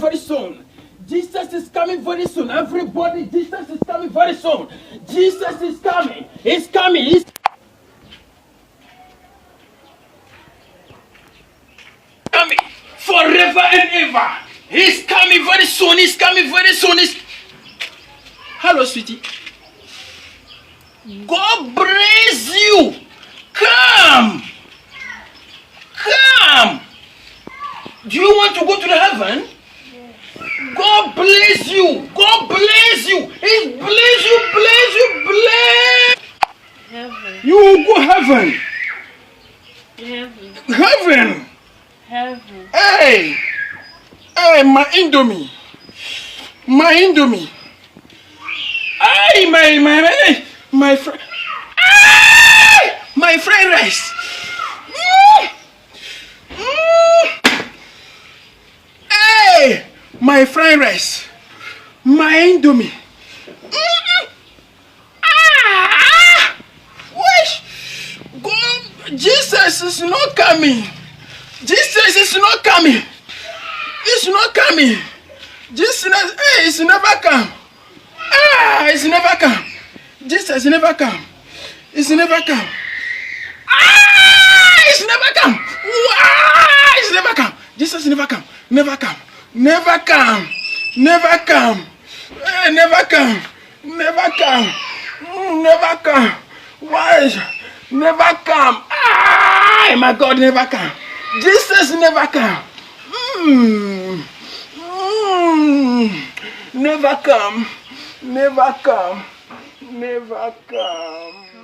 very soon. Jesus is coming very soon. Everybody, Jesus is coming very soon. Jesus is coming. He's coming. He's coming forever and ever. He's coming very soon. He's coming very soon. Hello, sweetie. God bless you. Come. Come. Do you want to go to the heaven? God bless you. God bless you. He bless you, bless you, bless. Heaven. You will go heaven. Heaven. Heaven. Heaven. Hey. Hey, my Indomie. My Indomie. Hey, my friend. Hey, my fried rice. Hey, my fried rice. My Indomie. Wish. God, Jesus is not coming. Jesus is not coming. It's not coming. Jesus, hey, it's never come. It's never come. Jesus never come. It's never come. It's never come. It's never come. Jesus never come. Never come. Never come. Never come. Never come. Never come. Never come. Why? Never come. My God, never come. Jesus never come. Never come. Never come. Never come.